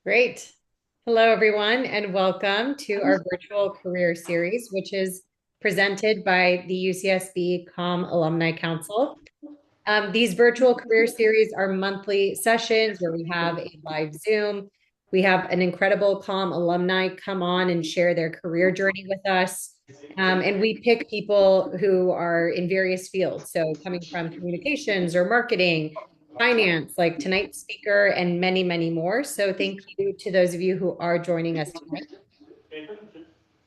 Great. Hello, everyone, and welcome to our virtual career series, which is presented by the UCSB Alumni Council. These virtual career series are monthly sessions where we have a live Zoom. We have an incredible alumni come on and share their career journey with us. And we pick people who are in various fields. So coming from communications or marketing, finance, like tonight's speaker, and many, many more. So thank you to those of you who are joining us tonight.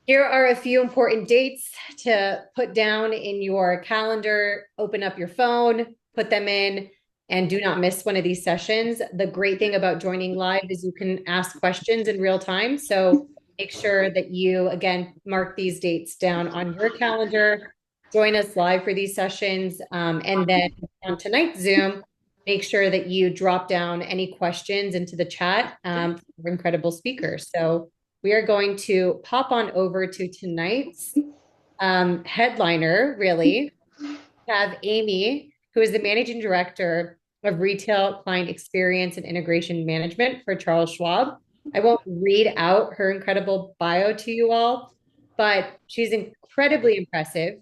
Here are a few important dates to put down in your calendar. Open up your phone, put them in, and do not miss one of these sessions. The great thing about joining live is you can ask questions in real time. So make sure that you, again, mark these dates down on your calendar. Join us live for these sessions. And then on tonight's Zoom, make sure that you drop down any questions into the chat for incredible speakers. So we are going to pop on over to tonight's headliner, really. Have Amy, who is the Managing Director of Retail Client Experience and Integration Management for Charles Schwab. I won't read out her incredible bio to you all, but she's incredibly impressive,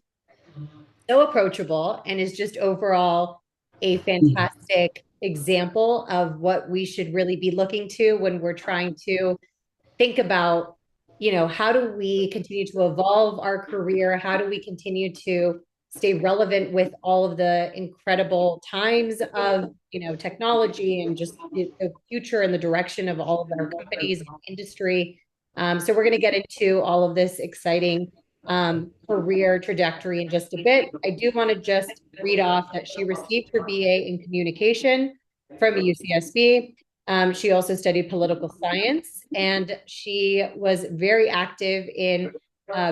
so approachable, and is just overall a fantastic example of what we should really be looking to when we're trying to think about, how do we continue to evolve our career? How do we continue to stay relevant with all of the incredible times of, technology and just the future and the direction of all of our companies and industry. So we're going to get into all of this exciting career trajectory in just a bit. I do want to just read off that she received her BA in communication from UCSB. She also studied political science, and she was very active in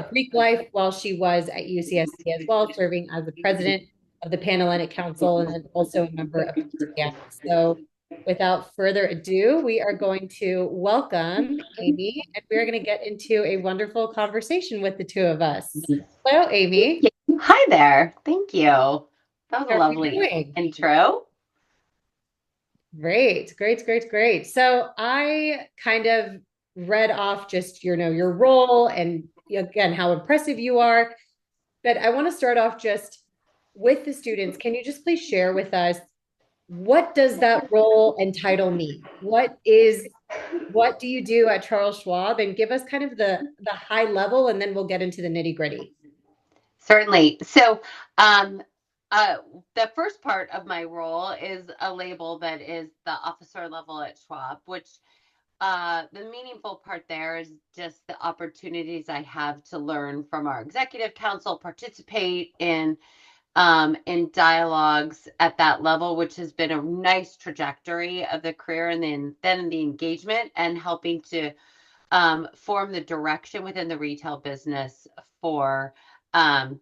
Greek life while she was at UCSB as well, serving as the president of the Panhellenic Council and then also a member of PTN. So without further ado, we are going to welcome Amy, and we're going to get into a wonderful conversation with the two of us. Hello, Amy. Hi there. Thank you. That was a How are you lovely doing? intro. Great, great, great, great. So I kind of read off just, your role and again, how impressive you are. But I want to start off just with the students. Can you just please share with us what does that role and title mean? What do you do at Charles Schwab? And give us kind of the high level, and then we'll get into the nitty-gritty. Certainly. Um, uh, the first part of my role is a label that is the officer level at Schwab, which the meaningful part there is just the opportunities I have to learn from our executive council, participate in dialogues at that level, which has been a nice trajectory of the career, and then the engagement and helping to form the direction within the retail business for um,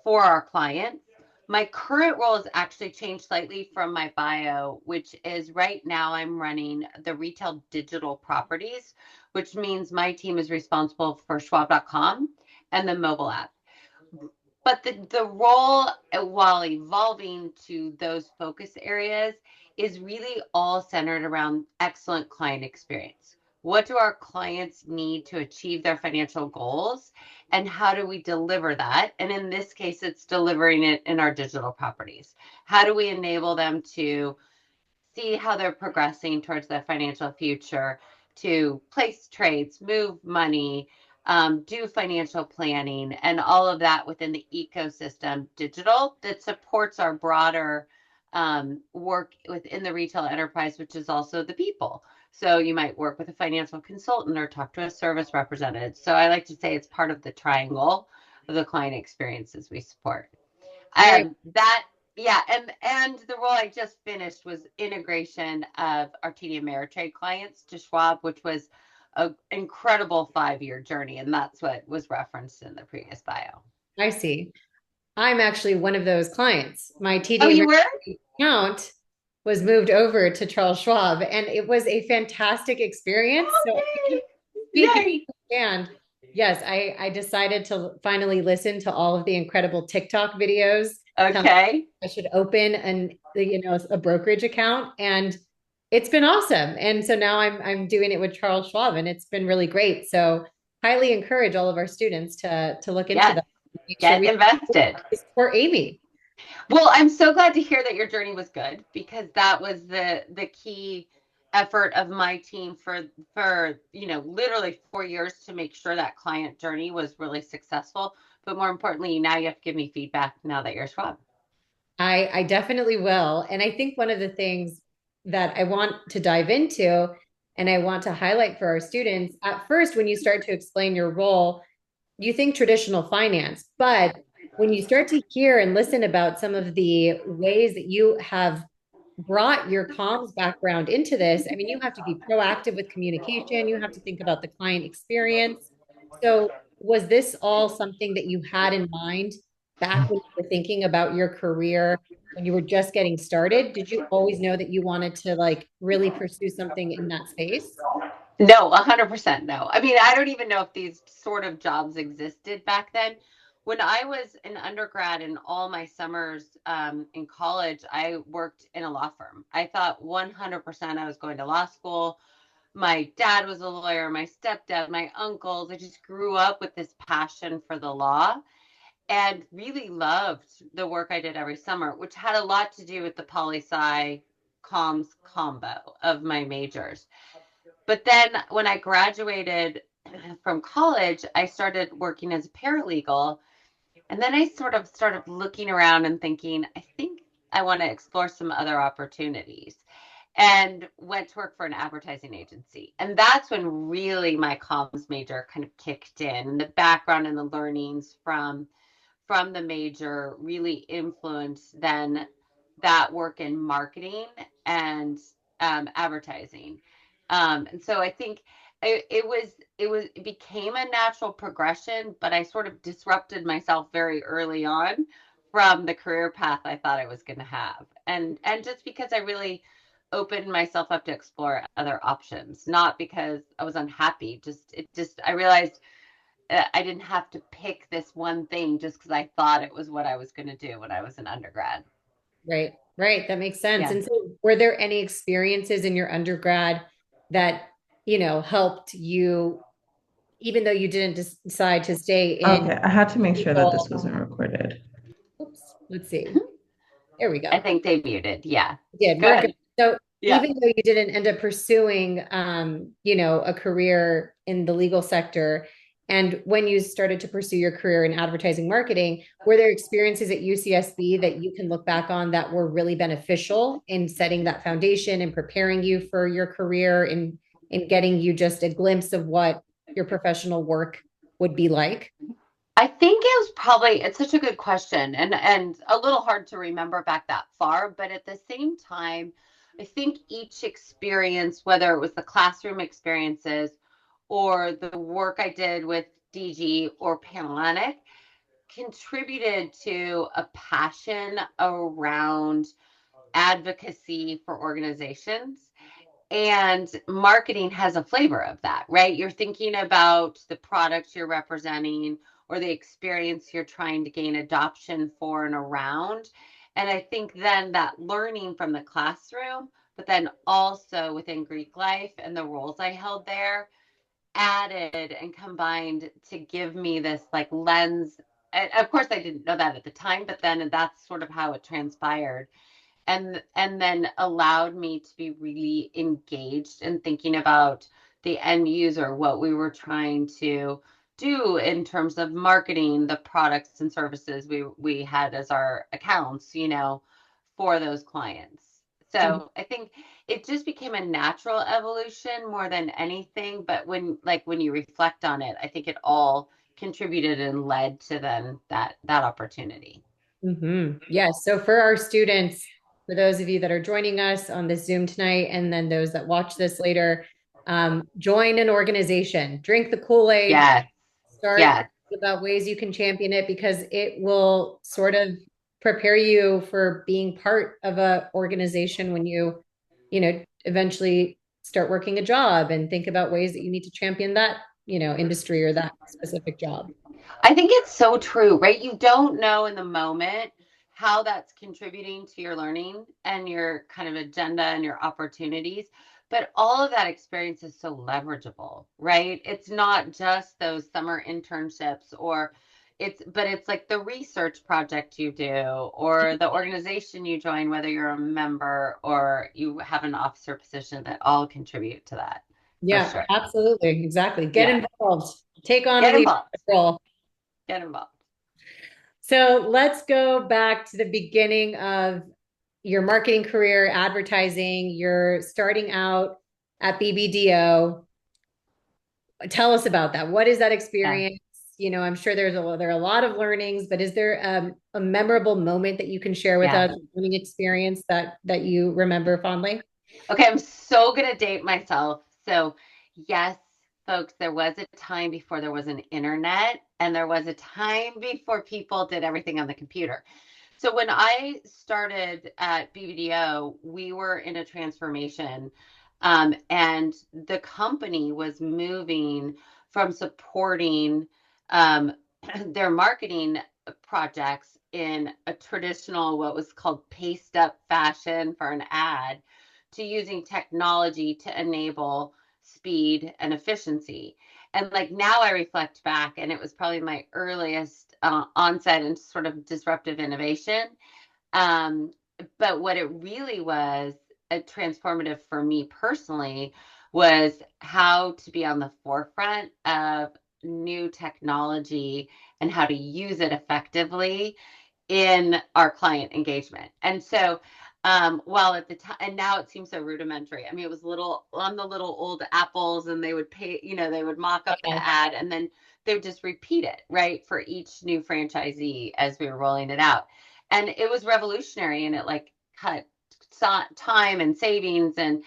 for our clients. My current role has actually changed slightly from my bio, which is right now I'm running the retail digital properties, which means my team is responsible for schwab.com and the mobile app. But the role, while evolving to those focus areas, is really all centered around excellent client experience. What do our clients need to achieve their financial goals? And how do we deliver that? And in this case, it's delivering it in our digital properties. How do we enable them to see how they're progressing towards their financial future, to place trades, move money, do financial planning, and all of that within the ecosystem digital that supports our broader work within the retail enterprise, which is also the people. So you might work with a financial consultant or talk to a service representative. So I like to say it's part of the triangle of the client experiences we support. Very That yeah, and the role I just finished was integration of our TD Ameritrade clients to Schwab, which was an incredible 5-year journey, and that's what was referenced in the previous bio. I see. I'm actually one of those clients. My Oh, TD you were? Ameritrade account was moved over to Charles Schwab, and it was a fantastic experience. So I can Oh, speak yay! and yes, I decided to finally listen to all of the incredible TikTok videos. Okay. I should open a brokerage account, and It's been awesome. And so now I'm doing it with Charles Schwab and it's been really great. So highly encourage all of our students to look into Yes, that. Make sure get we invested. support Amy. Well, I'm so glad to hear that your journey was good because that was the key effort of my team for literally 4 years to make sure that client journey was really successful. But more importantly, now you have to give me feedback now that you're Schwab. I definitely will. And I think one of the things that I want to dive into and I want to highlight for our students at first, when you start to explain your role, you think traditional finance, but when you start to hear and listen about some of the ways that you have brought your comms background into this, I mean, you have to be proactive with communication, you have to think about the client experience. So, was this all something that you had in mind back when you were thinking about your career when you were just getting started? Did you always know that you wanted to like really pursue something in that space? No, 100% no. I mean, I don't even know if these sort of jobs existed back then. When I was an undergrad and all my summers in college, I worked in a law firm. I thought 100% I was going to law school. My dad was a lawyer, my stepdad, my uncles. I just grew up with this passion for the law and really loved the work I did every summer, which had a lot to do with the poli sci comms combo of my majors. But then when I graduated from college, I started working as a paralegal. And then I sort of started looking around and thinking, I think I want to explore some other opportunities and went to work for an advertising agency. And that's when really my comms major kind of kicked in. And the background and the learnings from the major really influenced then that work in marketing and advertising. And so I think it became a natural progression, but I sort of disrupted myself very early on from the career path I thought I was going to have, and just because I really opened myself up to explore other options, not because I was unhappy. Just I realized I didn't have to pick this one thing just because I thought it was what I was going to do when I was an undergrad. Right, right. That makes sense. Yeah. And so, were there any experiences in your undergrad that, helped you, even though you didn't decide to stay in Okay, I had to make sure that this legal? wasn't recorded. Oops, let's see. There we I go. think they muted. Yeah. Did. We're good. Good. So Yeah. even though you didn't end up pursuing, a career in the legal sector, and when you started to pursue your career in advertising marketing, were there experiences at UCSB that you can look back on that were really beneficial in setting that foundation and preparing you for your career in getting you just a glimpse of what your professional work would be like? I think it was probably it's such a good question and a little hard to remember back that far, but at the same time, I think each experience, whether it was the classroom experiences or the work I did with DG or Panhellenic, contributed to a passion around advocacy for organizations. And marketing has a flavor of that, right? You're thinking about the products you're representing or the experience you're trying to gain adoption for and around. And I think then that learning from the classroom, but then also within Greek life and the roles I held there, added and combined to give me this like lens. And of course, I didn't know that at the time, but then that's sort of how it transpired and then allowed me to be really engaged in thinking about the end user, what we were trying to do in terms of marketing the products and services we had as our accounts, for those clients. So I think it just became a natural evolution more than anything. But when you reflect on it, I think it all contributed and led to then that opportunity. Yes. So for our students, for those of you that are joining us on this Zoom tonight, and then those that watch this later, join an organization, drink the Kool-Aid, Yes. start Yes. about ways you can champion it because it will sort of prepare you for being part of a organization when eventually start working a job and think about ways that you need to champion that, industry or that specific job. I think it's so true, right? You don't know in the moment how that's contributing to your learning and your kind of agenda and your opportunities. But all of that experience is so leverageable, right? It's not just those summer internships but it's like the research project you do or the organization you join, whether you're a member or you have an officer position, that all contribute to that for Yeah, sure. absolutely. Exactly. Get Yeah. involved. Take on a Get leadership involved. role. Get involved. So let's go back to the beginning of your marketing career, advertising. You're starting out at BBDO. Tell us about that. What is that Yeah. experience? I'm sure there are a lot of learnings, but is there a memorable moment that you can share with Yeah. us, learning experience that you remember fondly? Okay, I'm so gonna date myself. So, yes, folks, there was a time before there was an internet, and there was a time before people did everything on the computer. So, when I started at BBDO, we were in a transformation, and the company was moving from supporting um, their marketing projects in a traditional, what was called paste up fashion for an ad, to using technology to enable speed and efficiency. And like now I reflect back, and it was probably my earliest onset in sort of disruptive innovation. Um, but what it really was transformative for me personally was how to be on the forefront of new technology and how to use it effectively in our client engagement. And so, while at the time, and now it seems so rudimentary. I mean, it was little on the little old apples, and they would pay, they would mock up the ad, and then they would just repeat it, right, for each new franchisee as we were rolling it out. And it was revolutionary, and it like cut time and savings, and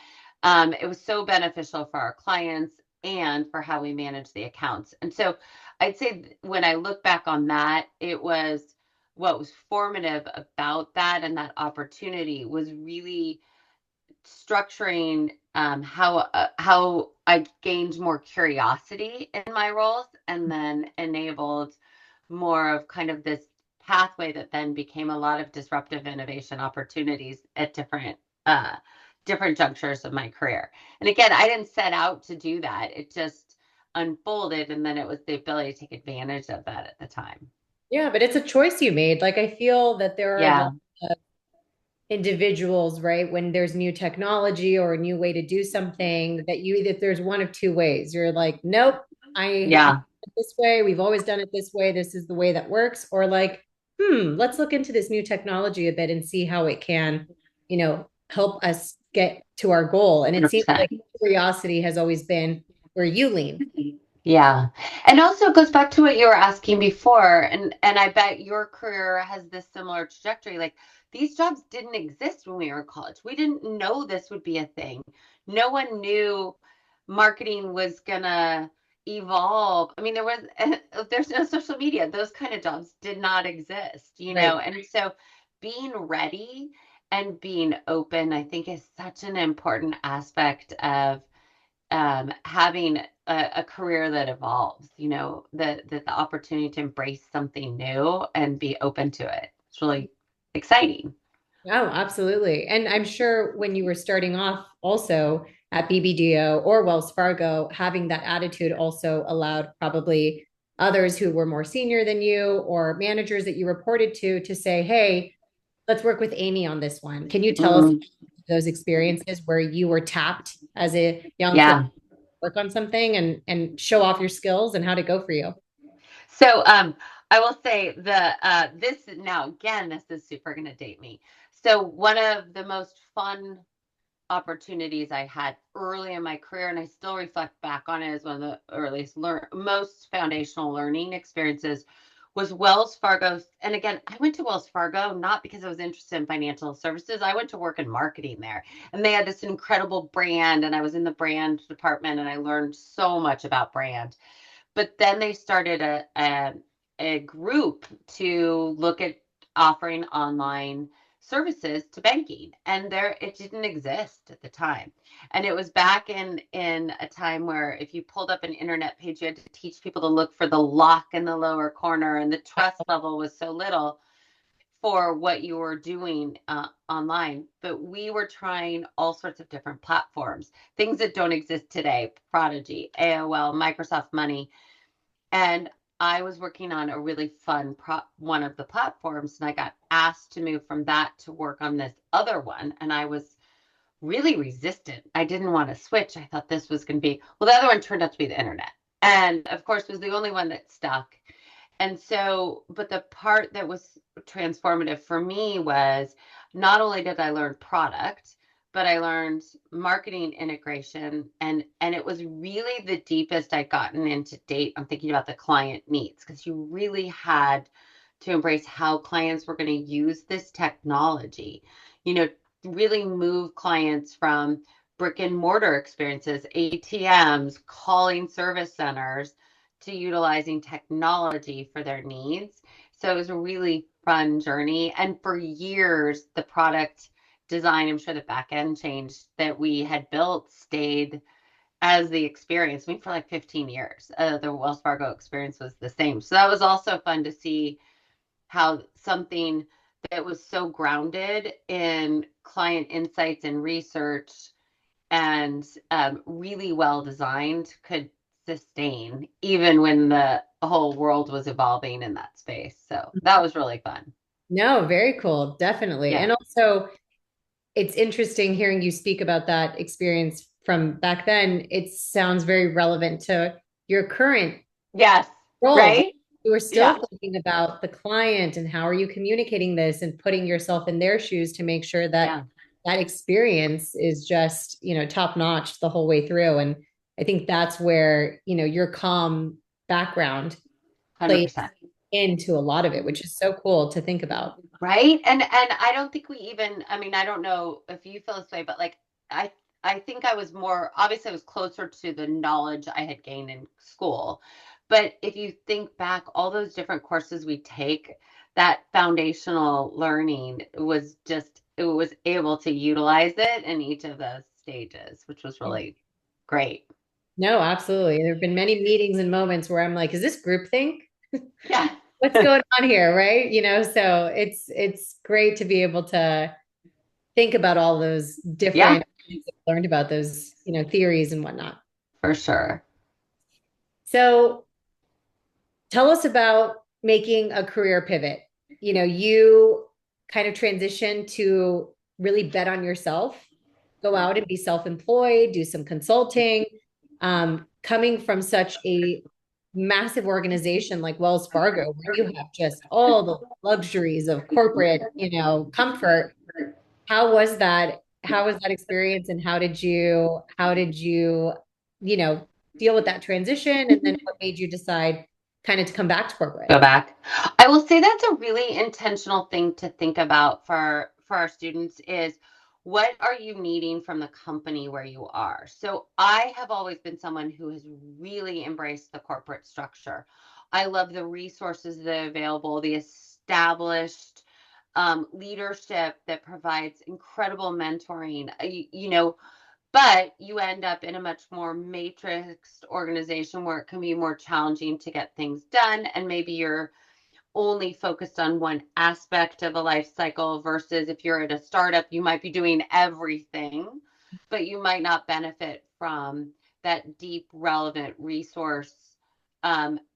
it was so beneficial for our clients and for how we manage the accounts. And so, I'd say when I look back on that, it was what was formative about that and that opportunity was really structuring how I gained more curiosity in my roles and then enabled more of kind of this pathway that then became a lot of disruptive innovation opportunities at different junctures of my career. And again, I didn't set out to do that. It just unfolded, and then it was the ability to take advantage of that at the time. Yeah, but it's a choice you made. Like I feel that there are a lot Yeah. of individuals, right? When there's new technology or a new way to do something, that you either there's one of two ways. You're like, nope, I Yeah. this way. We've always done it this way. This is the way that works. Or like, let's look into this new technology a bit and see how it can, help us get to our goal. And it seems like 100%. curiosity has always been where you lean. Yeah. And also it goes back to what you were asking before. And I bet your career has this similar trajectory. Like these jobs didn't exist when we were in college. We didn't know this would be a thing. No one knew marketing was gonna evolve. I mean, there's no social media. Those kind of jobs did not exist. Right. And so being ready and being open, I think is such an important aspect of having a career that evolves, the opportunity to embrace something new and be open to it. It's really exciting. Oh, absolutely. And I'm sure when you were starting off also at BBDO or Wells Fargo, having that attitude also allowed probably others who were more senior than you or managers that you reported to say, hey, let's work with Amy on this one. Can you tell us Mhm. those experiences where you were tapped as a young person Yeah. to work on something and show off your skills and how to go for you? So I will say this now again, this is super gonna date me. So one of the most fun opportunities I had early in my career, and I still reflect back on it as one of the earliest, most foundational learning experiences, was Wells Fargo. And again, I went to Wells Fargo not because I was interested in financial services. I went to work in marketing there, and they had this incredible brand, and I was in the brand department, and I learned so much about brand. But then they started a group to look at offering online services to banking, and there it didn't exist at the time. And it was back in a time where if you pulled up an internet page, you had to teach people to look for the lock in the lower corner, and the trust level was so little. for what you were doing online, but we were trying all sorts of different platforms, things that don't exist today, Prodigy, AOL, Microsoft Money. And I was working on a really fun one of the platforms, and I got asked to move from that to work on this other one. And I was really resistant. I didn't want to switch. I thought this was going to be, well, the other one turned out to be the internet. And of course, was the only one that stuck. And so, but the part that was transformative for me was not only did I learn product, but I learned marketing integration, and it was really the deepest I'd gotten into date. I'm thinking about the client needs, because you really had to embrace how clients were going to use this technology. You know, really move clients from brick and mortar experiences, ATMs, calling service centers, to utilizing technology for their needs. So it was a really fun journey. And for years, the product design, I'm sure the back end change that we had built stayed as the experience. I mean, for like 15 years, the Wells Fargo experience was the same. So that was also fun to see how something that was so grounded in client insights and research and really well designed could sustain even when the whole world was evolving in that space. So that was really fun. No, very cool. Definitely. Yeah. And also, it's interesting hearing you speak about that experience from back then. It sounds very relevant to your current Yes. role. Right. You are Yeah. still thinking about the client and how are you communicating this and putting yourself in their shoes to make sure that Yeah. that experience is just, top notch the whole way through. And I think that's where, your calm background plays 100%. into a lot of it, which is so cool to think about. Right. And I don't think we even, I mean, I don't know if you feel this way, but like I I think I was more, obviously I was closer to the knowledge I had gained in school. But if you think back, all those different courses we take, that foundational learning was just, it was able to utilize it in each of those stages, which was really great. No, absolutely. There have been many meetings and moments where I'm like, is this groupthink? Yeah. What's going on here? Right. So it's great to be able to think about all those Yeah, different things that I've learned about those, theories and whatnot. for sure. So tell us about making a career pivot. You kind of transition to really bet on yourself, go out and be self-employed, do some consulting. Coming from such a massive organization like Wells Fargo, where you have just all the luxuries of corporate, comfort. How was that? How was that experience, and how did you, you know, deal with that transition? And then what made you decide kind of to come back to corporate? Go back. I will say that's a really intentional thing to think about for our students is what are you needing from the company where you are? So I have always been someone who has really embraced the corporate structure. I love the resources that are available, the established leadership that provides incredible mentoring. But you end up in a much more matrixed organization where it can be more challenging to get things done. And maybe you're only focused on one aspect of a life cycle versus if you're at a startup, you might be doing everything, but you might not benefit from that deep, relevant resource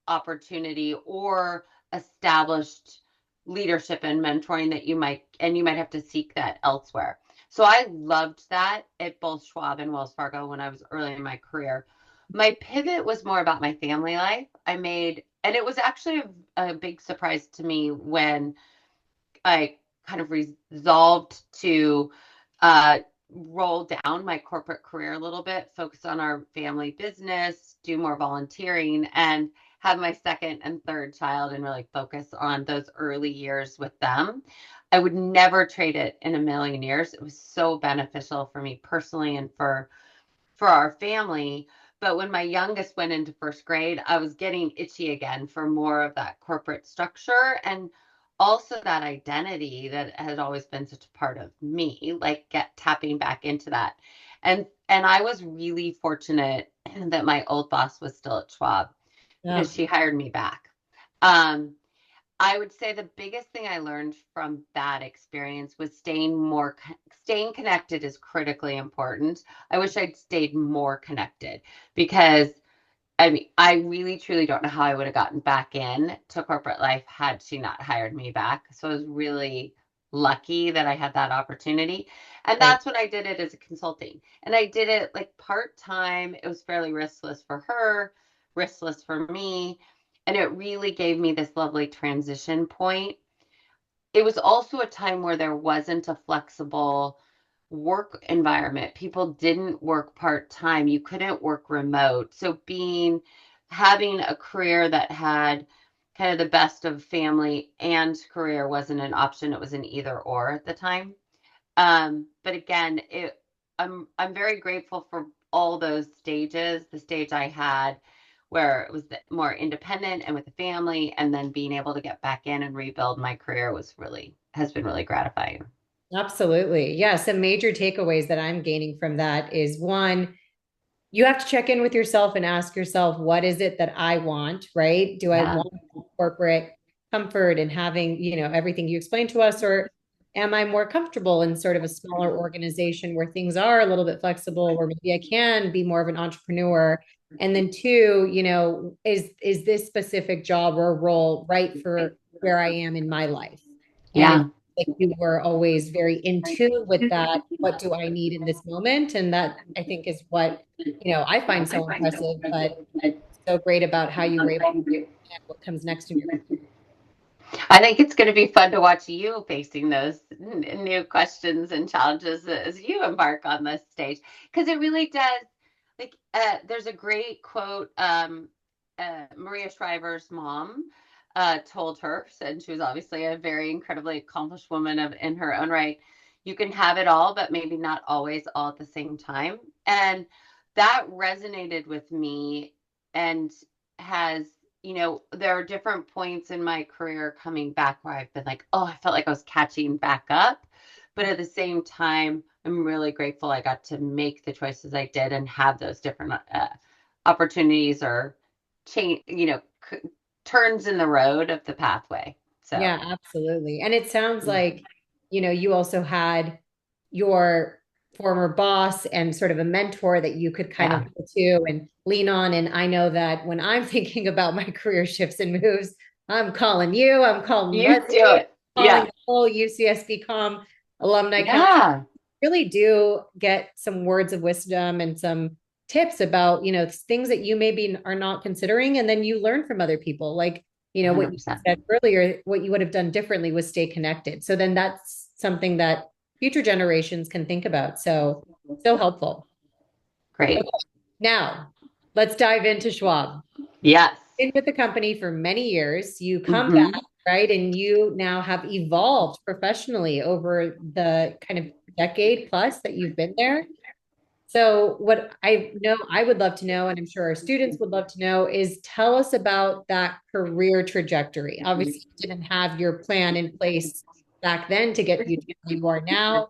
opportunity or established leadership and mentoring that you might have to seek that elsewhere. So I loved that at both Schwab and Wells Fargo when I was early in my career. My pivot was more about my family life. And it was actually a big surprise to me when I kind of resolved to uh, roll down my corporate career a little bit, focus on our family business, do more volunteering, and have my second and third child and really focus on those early years with them. I would never trade it in a million years. It was so beneficial for me personally and for our family. But when my youngest went into first grade, I was getting itchy again for more of that corporate structure and also that identity that had always been such a part of me, like get tapping back into that. And I was really fortunate that my old boss was still at Schwab Yeah. because she hired me back. Um, I would say the biggest thing I learned from that experience was staying connected is critically important. I wish I'd stayed more connected because I mean, I really truly don't know how I would have gotten back in to corporate life had she not hired me back. So I was really lucky that I had that opportunity. And Right. that's when I did it as a consulting. And I did it like part-time. It was fairly riskless for her, riskless for me. And it really gave me this lovely transition point. It was also a time where there wasn't a flexible work environment. People didn't work part-time. You couldn't work remote. So having a career that had kind of the best of family and career wasn't an option. It was an either or at the time. But again, I'm very grateful for all those stages. The stage I had where it was more independent and with the family, and then being able to get back in and rebuild my career has been really gratifying. Absolutely. Yeah. Some major takeaways that I'm gaining from that is one, you have to check in with yourself and ask yourself, what is it that I want, right? Do I Yeah. want corporate comfort and having, everything you explained to us, or am I more comfortable in sort of a smaller organization where things are a little bit flexible, where maybe I can be more of an entrepreneur? And then two, is this specific job or role right for where I am in my life? And it Yeah. like you were always very in tune with that. What do I need in this moment? And that I think is what I find so impressive, but so great about how you were able to understand what comes next in your career. I think it's going to be fun to watch you facing those new questions and challenges as you embark on this stage, because it really does. Like, there's a great quote. Maria Shriver's mom told her, and she was obviously a very incredibly accomplished woman in her own right. You can have it all, but maybe not always all at the same time. And that resonated with me and has there are different points in my career coming back where I've been like, oh, I felt like I was catching back up. But at the same time, I'm really grateful I got to make the choices I did and have those different opportunities or change, turns in the road of the pathway. So, Yeah, absolutely. And it sounds like, you also had your former boss and sort of a mentor that you could kind of yeah, go to and lean on. And I know that when I'm thinking about my career shifts and moves, I'm calling you, I'm calling you do Leslie, it. calling Yeah. the whole UCSB Com Alumni Council. Yeah. Really do get some words of wisdom and some tips about, things that you maybe are not considering. And then you learn from other people. Like, what you 100%. said earlier, what you would have done differently was stay connected. So then that's something that future generations can think about. So, so helpful. Okay, Great. now let's dive into Schwab. Yes. Been with the company for many years. You come Hmm. back, right? And you now have evolved professionally over the kind of decade plus that you've been there. So, what I know I would love to know, and I'm sure our students would love to know, is tell us about that career trajectory. Obviously, you didn't have your plan in place back then to get you to where you are now.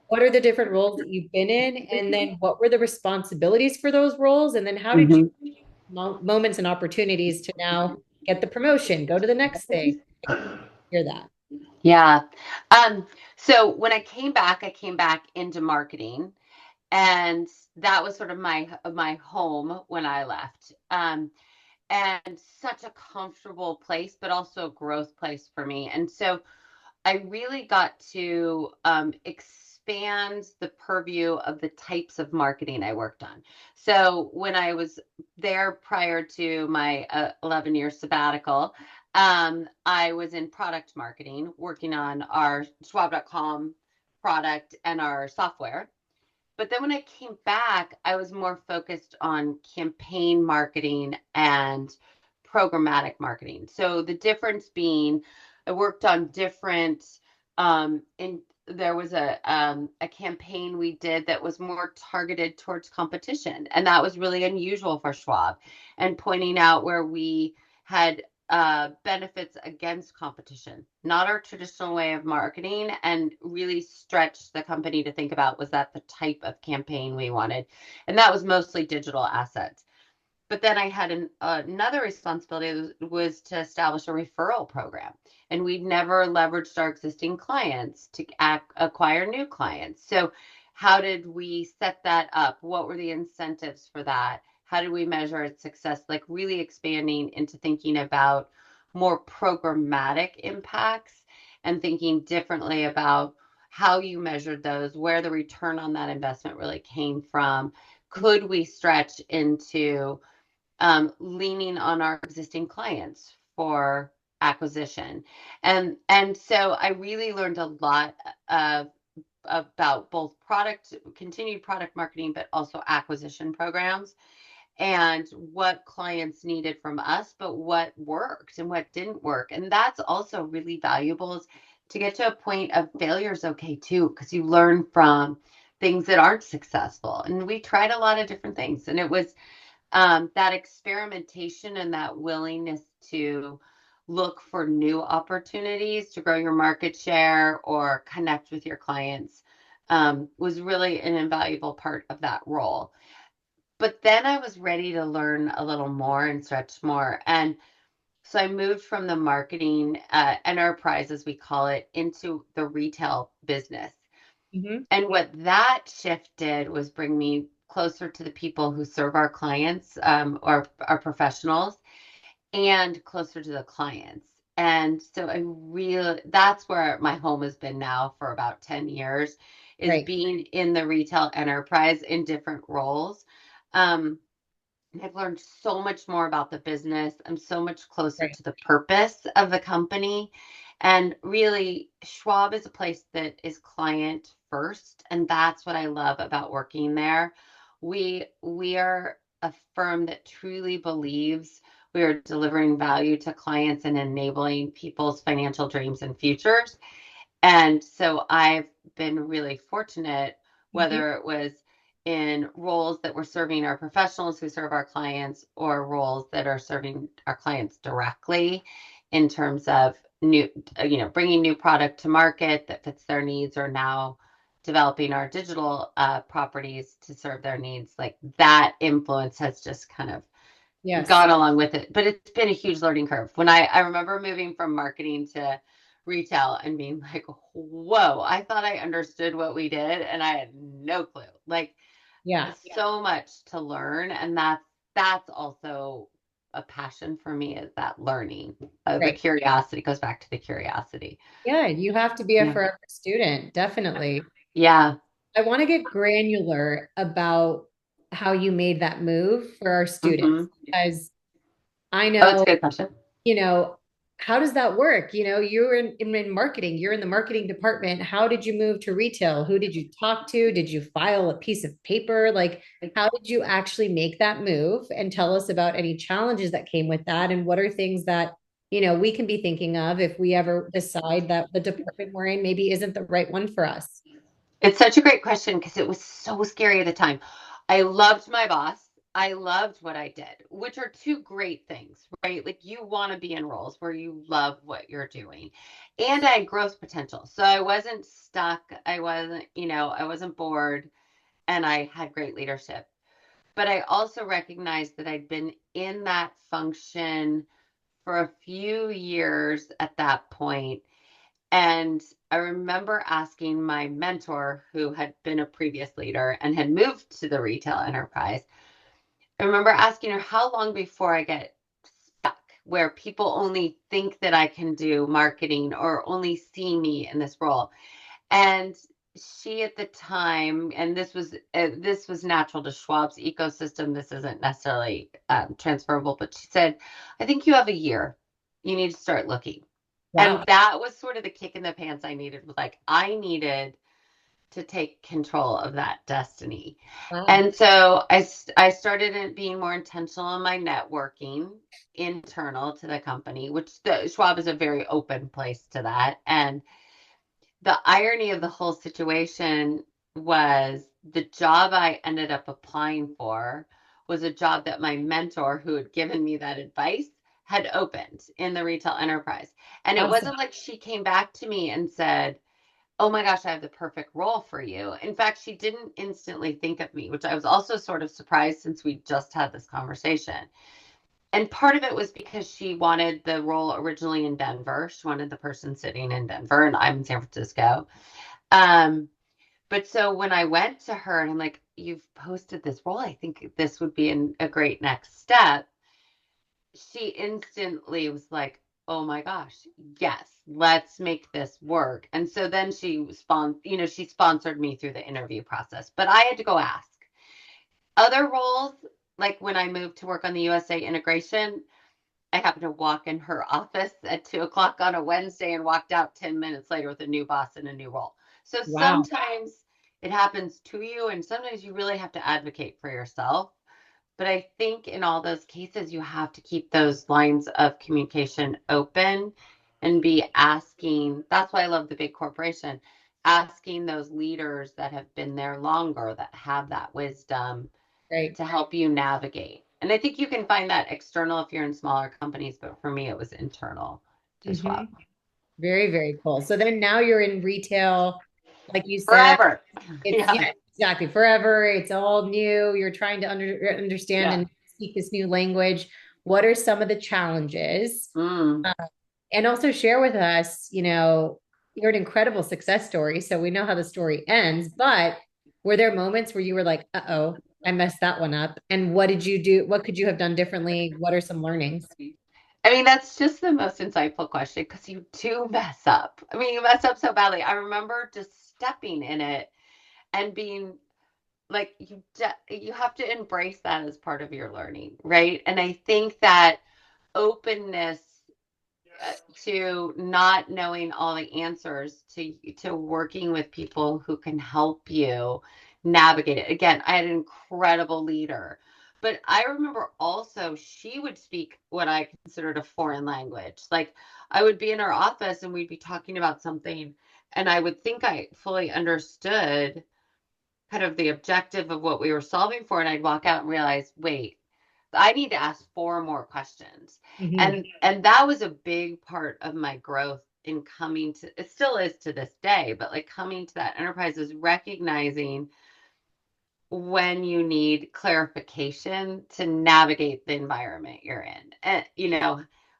What are the different roles that you've been in? And then what were the responsibilities for those roles? And then how did you Hmm. moments and opportunities to now get the promotion, go to the next thing? Hear that. Yeah. Um, so when I came back into marketing, and that was sort of my home when I left. And such a comfortable place, but also a growth place for me. And so I really got to expand the purview of the types of marketing I worked on. So when I was there prior to my 11-year sabbatical, I was in product marketing, working on our Schwab.com product and our software. But then when I came back, I was more focused on campaign marketing and programmatic marketing. So the difference being, I worked on different, in there was a campaign we did that was more targeted towards competition, and that was really unusual for Schwab, and pointing out where we had benefits against competition, not our traditional way of marketing, and really stretched the company to think about was that the type of campaign we wanted. And that was mostly digital assets. But then I had another responsibility was to establish a referral program. And we'd never leveraged our existing clients to acquire new clients. So, how did we set that up? What were the incentives for that? How did we measure its success? Like really expanding into thinking about more programmatic impacts and thinking differently about how you measured those, where the return on that investment really came from. Could we stretch into leaning on our existing clients for acquisition? And so I really learned a lot of about both continued product marketing, but also acquisition programs and what clients needed from us, but what worked and what didn't work. And that's also really valuable, is to get to a point of failure is okay too, because you learn from things that aren't successful. And we tried a lot of different things. And it was that experimentation and that willingness to look for new opportunities to grow your market share or connect with your clients was really an invaluable part of that role. But then I was ready to learn a little more and stretch more. And so I moved from the marketing enterprise, as we call it, into the retail business. Mm-hmm. And what that shift did was bring me closer to the people who serve our clients, or our professionals, and closer to the clients. And so that's where my home has been now for about 10 years, is Right. being in the retail enterprise in different roles. Um, I've learned so much more about the business. I'm so much closer Right. to the purpose of the company. And really, Schwab is a place that is client first. And that's what I love about working there. We are a firm that truly believes we are delivering value to clients and enabling people's financial dreams and futures. And so I've been really fortunate, Mm-hmm. whether it was in roles that were serving our professionals who serve our clients, or roles that are serving our clients directly in terms of bringing new product to market that fits their needs, or now developing our digital properties to serve their needs. Like that influence has just kind of Yes. gone along with it. But it's been a huge learning curve. When I remember moving from marketing to retail and being like, whoa, I thought I understood what we did and I had no clue. Like Yeah. so much to learn. And that's also a passion for me, is that learning. The Right. curiosity goes back to the curiosity. Yeah, you have to be a Yeah. forever student, definitely. Yeah. I want to get granular about how you made that move for our students, Hmm. because I Oh, it's a know, good question. you know, how does that work? You're in marketing, you're in the marketing department. How did you move to retail? Who did you talk to? Did you file a piece of paper? Like, how did you actually make that move? And tell us about any challenges that came with that. And what are things that, we can be thinking of if we ever decide that the department we're in maybe isn't the right one for us. It's such a great question because it was so scary at the time. I loved my boss. I loved what I did, which are two great things, right? Like you want to be in roles where you love what you're doing. And I had growth potential. So I wasn't stuck. I wasn't bored, and I had great leadership. But I also recognized that I'd been in that function for a few years at that point, and I remember asking my mentor, who had been a previous leader and had moved to the retail enterprise. I remember asking her, how long before I get stuck where people only think that I can do marketing or only see me in this role? And she at the time, and this was natural to Schwab's ecosystem. This isn't necessarily transferable, but she said, "I think you have a year. You need to start looking." Wow. And that was sort of the kick in the pants I needed. Was like I needed to take control of that destiny. Wow. And so I started being more intentional in my networking internal to the company, which Schwab is a very open place to that. And the irony of the whole situation was the job I ended up applying for was a job that my mentor, who had given me that advice, had opened in the retail enterprise. And it Awesome. wasn't like she came back to me and said, oh my gosh, I have the perfect role for you. In fact, she didn't instantly think of me, which I was also sort of surprised since we just had this conversation. And part of it was because she wanted the role originally in Denver. She wanted the person sitting in Denver, and I'm in San Francisco. Um, but so when I went to her and I'm like, you've posted this role, I think this would be a great next step. She instantly was like, oh my gosh, yes, let's make this work. And so then she sponsored me through the interview process, but I had to go ask. Other roles, like when I moved to work on the USA integration, I happened to walk in her office at 2 o'clock on a Wednesday and walked out 10 minutes later with a new boss and a new role. So Wow. sometimes it happens to you, and sometimes you really have to advocate for yourself. But I think in all those cases, you have to keep those lines of communication open and be asking. That's why I love the big corporation, asking those leaders that have been there longer, that have that wisdom Right. to help you navigate. And I think you can find that external if you're in smaller companies, but for me, it was internal to Hmm. Schwab. Very, very cool. So then now you're in retail, like you said, Forever. it's, Yeah. yeah, exactly, forever. It's all new. You're trying to understand Yeah. and speak this new language. What are some of the challenges? Mm. And also share with us, you're an incredible success story. So we know how the story ends, but were there moments where you were like, uh-oh, I messed that one up? And what did you do? What could you have done differently? What are some learnings? I mean, that's just the most insightful question because you do mess up. I mean, you mess up so badly. I remember just stepping in it and being like, you have to embrace that as part of your learning, right? And I think that openness to not knowing all the answers to working with people who can help you navigate it. Again, I had an incredible leader, but I remember also she would speak what I considered a foreign language. Like I would be in her office and we'd be talking about something and I would think I fully understood kind of the objective of what we were solving for, and I'd walk out and realize, wait, I need to ask four more questions. Mhm. And that was a big part of my growth in coming to, it still is to this day, but like coming to that enterprise is recognizing when you need clarification to navigate the environment you're in. And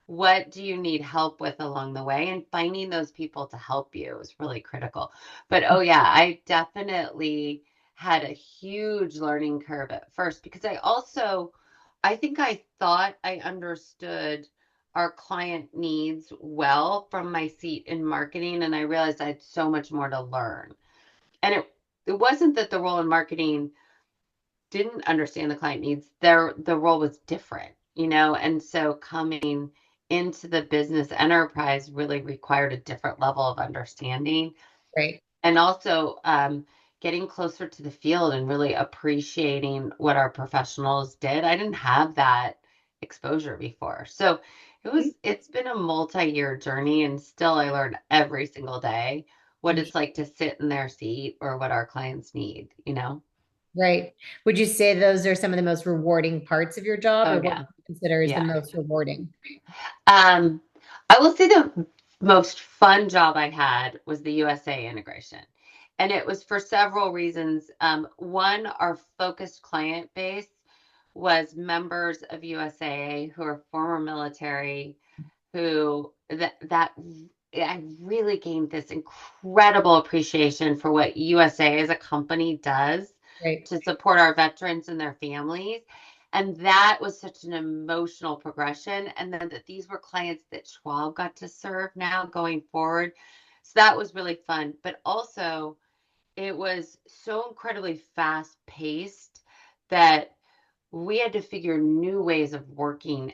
what do you need help with along the way, and finding those people to help you is really critical. But oh yeah, I definitely had a huge learning curve at first because I think I thought I understood our client needs well from my seat in marketing, and I realized I had so much more to learn. And it wasn't that the role in marketing didn't understand the client needs. The role was different, and so coming into the business enterprise really required a different level of understanding, Right. and also getting closer to the field and really appreciating what our professionals did. I didn't have that exposure before. So it's been a multi-year journey, and still I learn every single day what Mhm. it's like to sit in their seat or what our clients need. Right. Would you say those are some of the most rewarding parts of your job, Oh or what yeah. would you consider is the Yeah. most rewarding? Um, I will say the most fun job I had was the USA integration. And it was for several reasons. One, our focused client base was members of USAA who are former military, who that I really gained this incredible appreciation for what USA as a company does Right. to support our veterans and their families. And that was such an emotional progression. And then that these were clients that Schwab got to serve now going forward. So that was really fun. But also, it was so incredibly fast paced that we had to figure new ways of working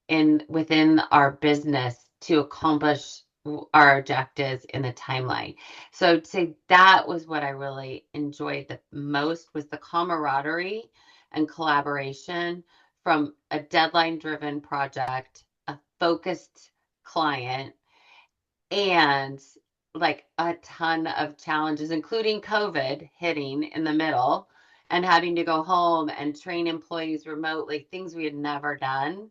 in within our business to accomplish our objectives in the timeline. So I'd say that was what I really enjoyed the most, was the camaraderie and collaboration from a deadline driven project, a focused client, and like a ton of challenges, including COVID hitting in the middle and having to go home and train employees remotely, things we had never done,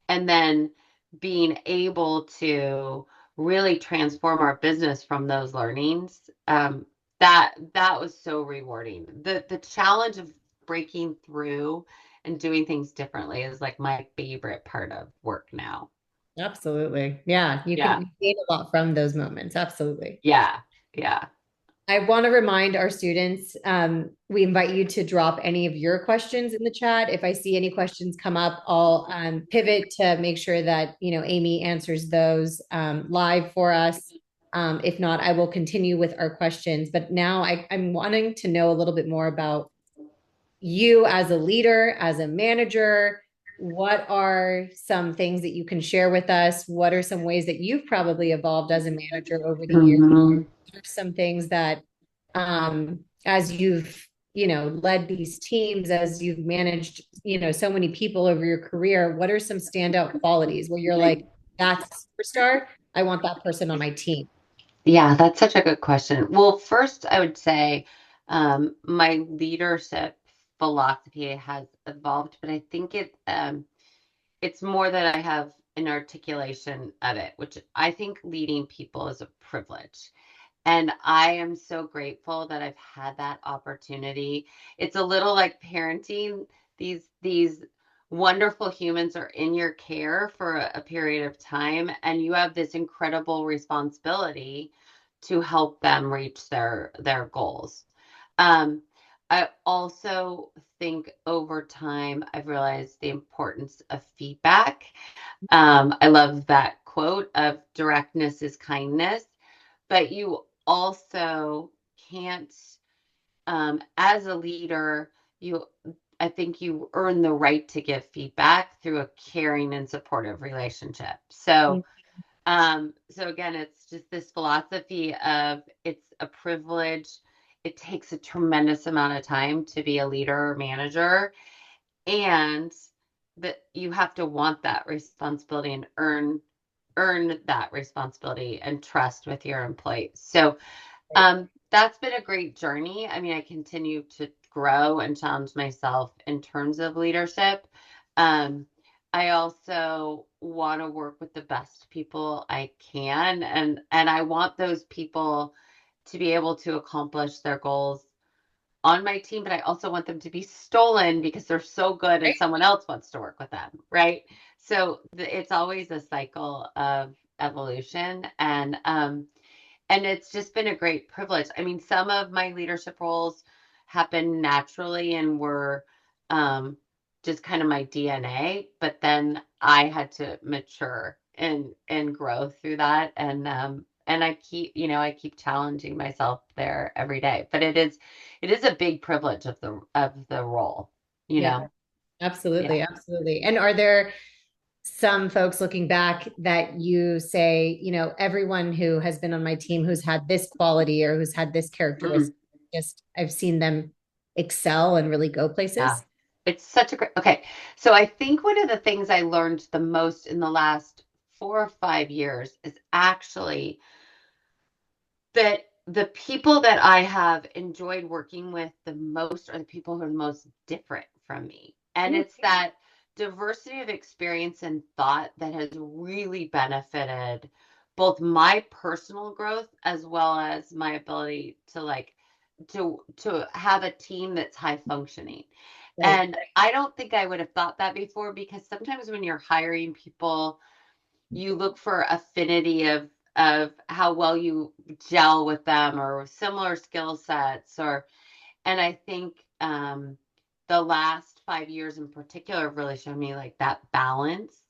and then being able to really transform our business from those learnings. That was so rewarding. The challenge of breaking through and doing things differently is like my favorite part of work now. Absolutely. Yeah, Yeah. you gain a lot from those moments. Absolutely. Yeah. Yeah. I want to remind our students, we invite you to drop any of your questions in the chat. If I see any questions come up, I'll pivot to make sure that, Amy answers those live for us. If not, I will continue with our questions. But now I'm wanting to know a little bit more about you as a leader, as a manager. What are some things that you can share with us? What are some ways that you've probably evolved as a manager over the years? Mhm. What are some things that, as you've, led these teams, as you've managed, so many people over your career, what are some standout qualities where you're like, that's a superstar? I want that person on my team. Yeah, that's such a good question. Well, first, I would say my leadership philosophy has evolved, but I think it's more that I have an articulation of it, which I think leading people is a privilege. And I am so grateful that I've had that opportunity. It's a little like parenting. These wonderful humans are in your care for a period of time, and you have this incredible responsibility to help them reach their goals. Um, I also think over time I've realized the importance of feedback. I love that quote of directness is kindness, but you also can't, as a leader, you, I think you earn the right to give feedback through a caring and supportive relationship. So again, it's just this philosophy of it's a privilege. It takes a tremendous amount of time to be a leader or manager, and that you have to want that responsibility and earn that responsibility and trust with your employees. So that's been a great journey. I mean, I continue to grow and challenge myself in terms of leadership. Um, I also want to work with the best people I can, and I want those people to be able to accomplish their goals on my team, but I also want them to be stolen because they're so good and Right? someone else wants to work with them, right? So it's always a cycle of evolution, and it's just been a great privilege. I mean, some of my leadership roles happen naturally and were um, just kind of my DNA, but then I had to mature and grow through that. And I keep challenging myself there every day. But it is a big privilege of the role, you Yeah, know. Yeah. absolutely. Absolutely. And are there some folks looking back that you say, everyone who has been on my team who's had this quality or who's had this Mm. characteristic, just I've seen them excel and really go Yeah. places? It's such a great, okay. So I think one of the things I learned the most in the last 4 or 5 years is actually that the people that I have enjoyed working with the most are the people who are the most different from me. And Mm, it's that diversity of experience and thought that has really benefited both my personal growth as well as my ability to to have a team that's high functioning. right. And I don't think I would have thought that before because sometimes when you're hiring people, you look for affinity of how well you gel with them or similar skill sets or and I think the last 5 years in particular have really shown me like that balance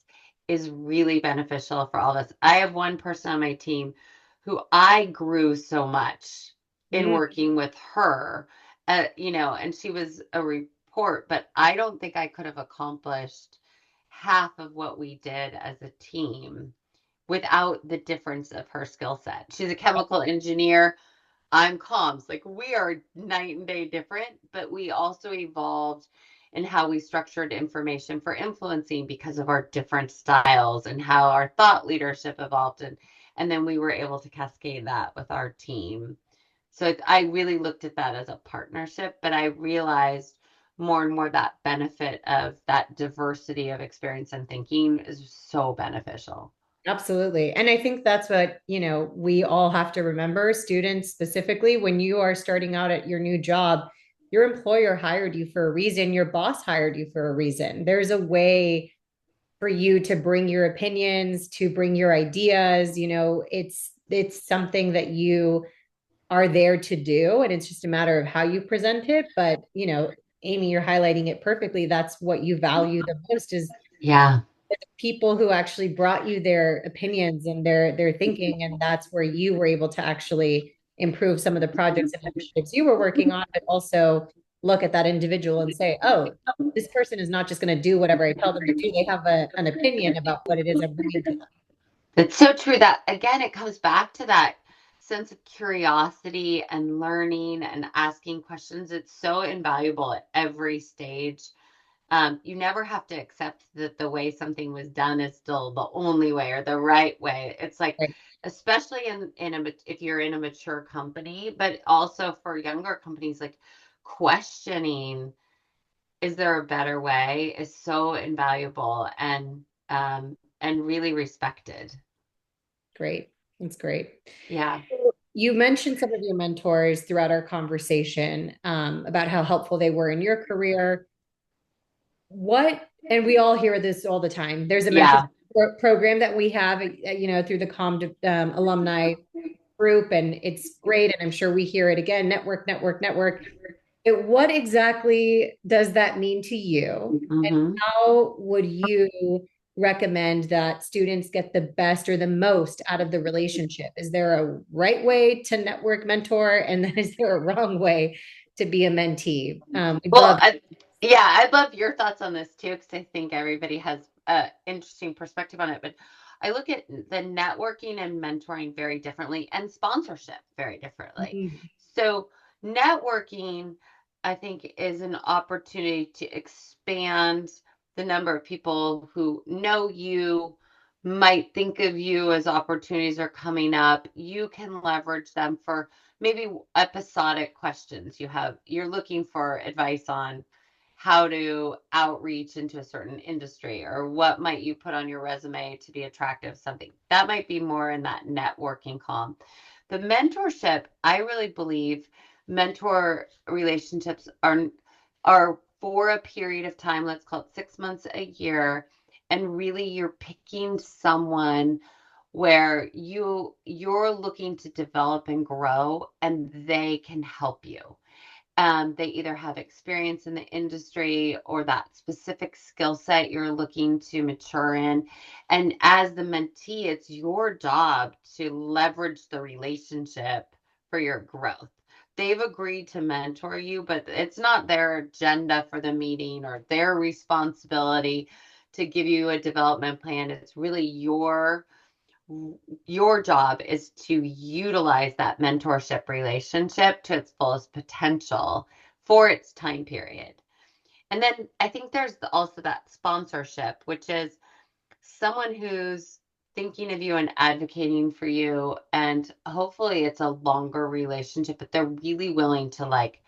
is really beneficial for all of us. I have one person on my team who I grew so much in Mm, working with her, and she was a report, but I don't think I could have accomplished half of what we did as a team without the difference of her skill set. She's a chemical engineer. I'm comms. Like we are night and day different, but we also evolved in how we structured information for influencing because of our different styles and how our thought leadership evolved and then we were able to cascade that with our team. So I really looked at that as a partnership, but I realized more and more that benefit of that diversity of experience and thinking is so beneficial. Absolutely. And I think that's what, we all have to remember, students specifically, when you are starting out at your new job, your employer hired you for a reason, your boss hired you for a reason. There's a way for you to bring your opinions, to bring your ideas, it's something that you are there to do, and it's just a matter of how you present it. But, Amy, you're highlighting it perfectly. That's what you value the most, is Yeah. people who actually brought you their opinions and their thinking, and that's where you were able to actually improve some of the projects and initiatives you were working on, but also look at that individual and say, oh, this person is not just going to do whatever I tell them to do. They have an opinion about what it is I'm bringing to them. It's so true that, again, it comes back to that sense of curiosity and learning and asking questions. It's so invaluable at every stage. You never have to accept that the way something was done is still the only way or the right way. It's like, Right. especially if you're in a mature company, but also for younger companies, like questioning, is there a better way, is so invaluable and really respected. Great. That's great. Yeah. You mentioned some of your mentors throughout our conversation, about how helpful they were in your career. And we all hear this all the time. There's a mentorship Yeah. program that we have, through the alumni group, and it's great. And I'm sure we hear it again: network, network, network. What exactly does that mean to you? And Hmm. how would you recommend that students get the best or the most out of the relationship? Is there a right way to network mentor? And then is there a wrong way to be a mentee? We'd Well, love. yeah, I'd love your thoughts on this too, because I think everybody has an interesting perspective on it. But I look at the networking and mentoring very differently, and sponsorship very differently. Mhm. So, networking, I think, is an opportunity to expand the number of people who know you, might think of you as opportunities are coming up. You can leverage them for maybe episodic questions you're looking for advice on how to outreach into a certain industry, or what might you put on your resume to be attractive, something that might be more in that networking column. The mentorship, I really believe mentor relationships are for a period of time, let's call it 6 months, a year, and really you're picking someone where you're looking to develop and grow, and they can help you. They either have experience in the industry or that specific skill set you're looking to mature in. And as the mentee, it's your job to leverage the relationship for your growth. They've agreed to mentor you, but it's not their agenda for the meeting or their responsibility to give you a development plan. It's really your job is to utilize that mentorship relationship to its fullest potential for its time period. And then I think there's also that sponsorship, which is someone who's thinking of you and advocating for you. And hopefully it's a longer relationship, but they're really willing to, like,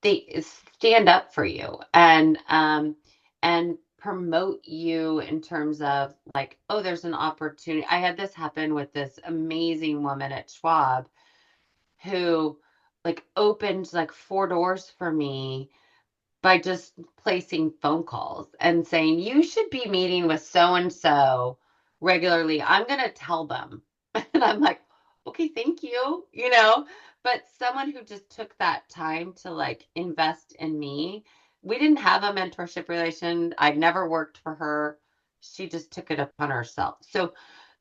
they stand up for you and promote you in terms of, like, oh, there's an opportunity. I had this happen with this amazing woman at Schwab who, like, opened like four doors for me by just placing phone calls and saying, you should be meeting with so and so regularly. I'm going to tell them. And I'm like, okay, thank you, But someone who just took that time to, like, invest in me. We didn't have a mentorship relation. I've never worked for her. She just took it upon herself. So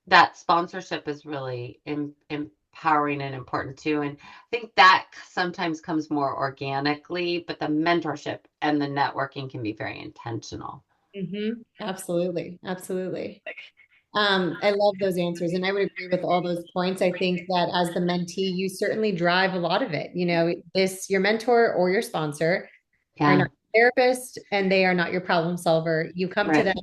that sponsorship is really empowering and important too. And I think that sometimes comes more organically, but the mentorship and the networking can be very intentional. Absolutely. Absolutely. I love those answers, and I would agree with all those points. I think that as the mentee, you certainly drive a lot of it. Your mentor or your sponsor are Yeah, not your therapist, and they are not your problem solver. You come to right. them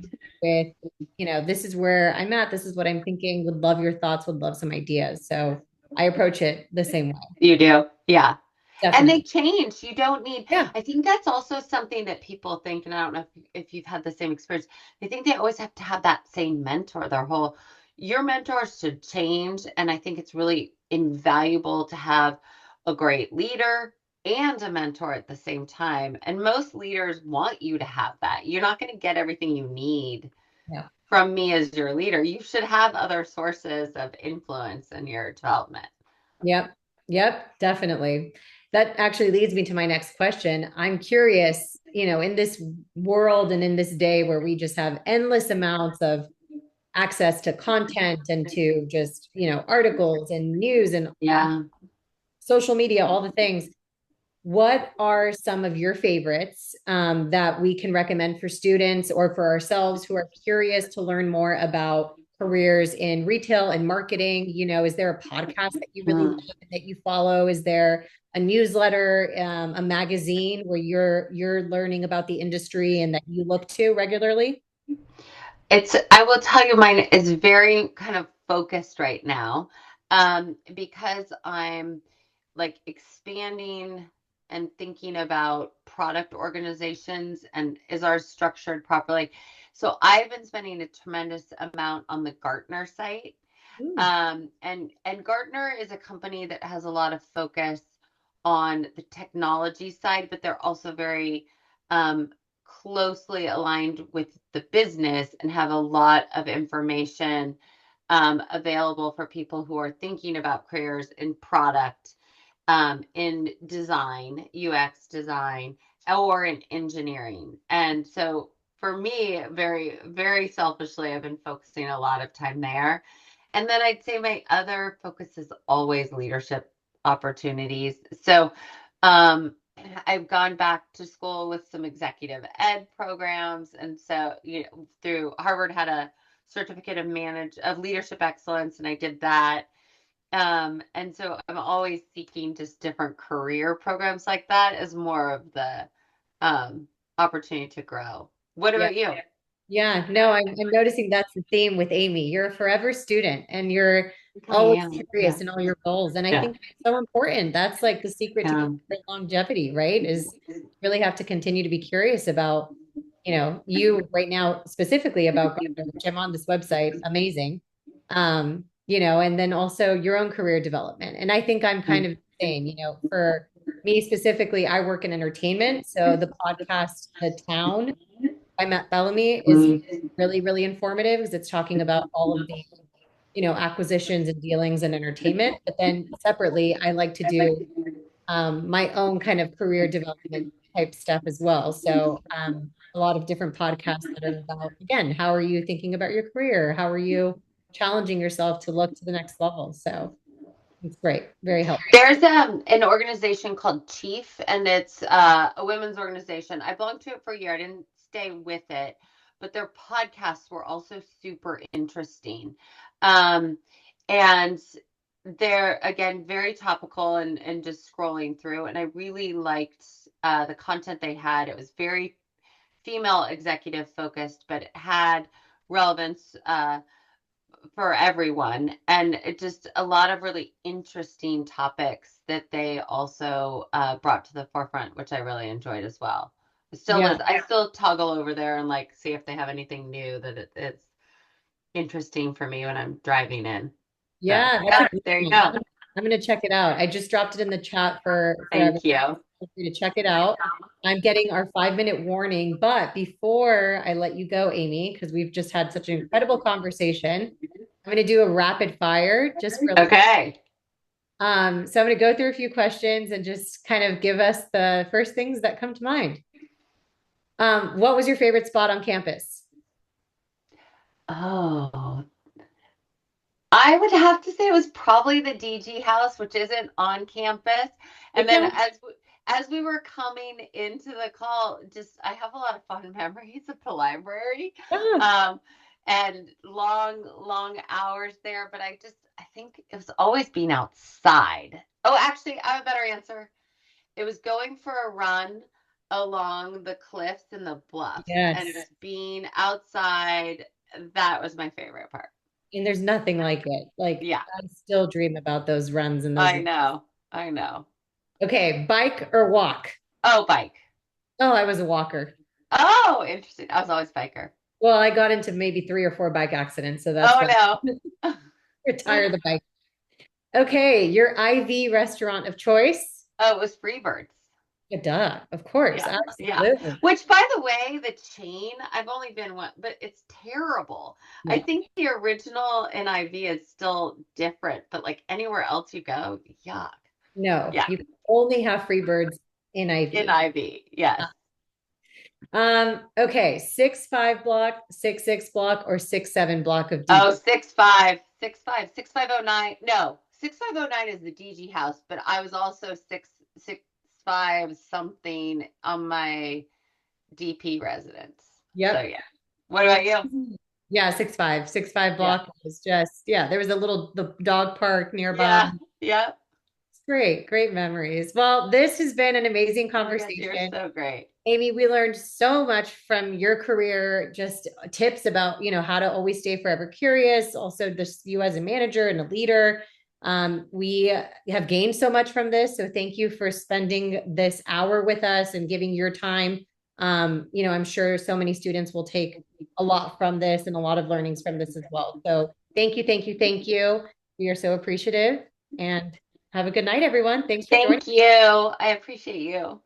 with, this is where I'm at, this is what I'm thinking, would love your thoughts, would love some ideas. So I approach it the same way. You do. Yeah. And they Definitely. change. You don't need, Yeah. I think that's also something that people think, and I don't know if you've had the same experience. They think they always have to have that same mentor their whole, your mentors should change. And I think it's really invaluable to have a great leader and a mentor at the same time. And most leaders want you to have that. You're not going to get everything you need Yeah. from me as your leader. You should have other sources of influence in your development. Yep. Yep. Definitely. That actually leads me to my next question. I'm curious, in this world and in this day where we just have endless amounts of access to content and to just, articles and news and Yeah. social media, all the things. What are some of your favorites that we can recommend for students or for ourselves who are curious to learn more about careers in retail and marketing? Is there a podcast that you really love and that you follow? Is there a newsletter, a magazine where you're learning about the industry and that you look to regularly? I will tell you, mine is very kind of focused right now, because I'm like expanding and thinking about product organizations and is ours structured properly. So I've been spending a tremendous amount on the Gartner site. Ooh, And Gartner is a company that has a lot of focus on the technology side, but they're also very closely aligned with the business and have a lot of information available for people who are thinking about careers in product, in design, UX design, or in engineering. And so for me, very, very selfishly, I've been focusing a lot of time there. And then I'd say my other focus is always leadership opportunities. So I've gone back to school with some executive ed programs. And so, through Harvard had a certificate of leadership excellence, and I did that. And so I'm always seeking just different career programs like that as more of the opportunity to grow. What yeah. about you? Yeah, no, I'm noticing that's the theme with Amy. You're a forever student and you're I always am. curious Yeah. in all your goals. And I Yeah. think that's so important. That's like the secret to Yeah. career longevity, right? Is really have to continue to be curious about, you right now specifically about Gartner, which I'm on this website, amazing. And then also your own career development. And I think I'm kind of the same, for me specifically, I work in entertainment. So the podcast, The Town by Matt Bellamy is Mm. really, really informative because it's talking about all of the, acquisitions and dealings in entertainment. But then separately, I like to do my own kind of career development type stuff as well. So a lot of different podcasts that are about, again, how are you thinking about your career? How are you challenging yourself to look to the next level? So it's great. Very helpful. There's an organization called Chief, and it's a women's organization. I belonged to it for a year. I didn't stay with it, but their podcasts were also super interesting. Um, and they're again very topical and just scrolling through. And I really liked the content they had. It was very female executive focused, but it had relevance for everyone, and it just a lot of really interesting topics that they also brought to the forefront, which I really enjoyed as well. Yeah. I still toggle over there and like see if they have anything new that it's interesting for me when I'm driving in. So Yeah, that's a yeah, great there you one. go. I'm gonna check it out. I just dropped it in the chat for everyone. Thank you. Feel free to check it out. I'm getting our 5 minute warning, but before I let you go, Amy, because we've just had such an incredible conversation, I'm gonna do a rapid fire just for Okay. so I'm gonna go through a few questions and just kind of give us the first things that come to mind. What was your favorite spot on campus? Oh, I would have to say it was probably the DG house, which isn't on campus. And It then counts. as we were coming into the call, just I have a lot of fun memories of the library, Ah, um, and long hours there. But I think it was always being outside. Oh, actually, I have a better answer. It was going for a run along the cliffs and the bluffs, and yes. just being outside. That was my favorite part. And there's nothing like it. Like Yeah. I still dream about those runs and those. I know. I know. Okay, bike or walk? Oh, bike. Oh, I was a walker. Oh, interesting. I was always biker. Well, I got into maybe 3 or 4 bike accidents, so that's why Oh I no. retired the bike. Okay, your IV restaurant of choice? Oh, it was Freebirds. Duh, of course, Yeah, yeah. absolutely. Which, by the way, the chain, I've only been one, but it's terrible. I Yeah, think the original NIV is still different, but like anywhere else you go, yuck. no, Yeah, you can only have free birds in IV. NIV, yes. Okay, 6-5 block, 6-6 block, or 6-7 block of Oh, DG. 6509. No, 6509 is the DG house, but I was also 665 something on my DP residence. So Yep. yeah. What about you? Yeah, 6-5. 6-5 Yeah. block was just, yeah, there was the dog park nearby. Yeah. Yeah. It's great, great memories. Well, this has been an amazing Oh my God, you're conversation. so great. Amy, we learned so much from your career, just tips about, how to always stay forever curious. Also, just you as a manager and a leader. We have gained so much from this. So thank you for spending this hour with us and giving your time. I'm sure so many students will take a lot from this and a lot of learnings from this as well. So thank you, thank you, thank you. We are so appreciative and have a good night, everyone. Thanks for joining. Thank you. I appreciate you.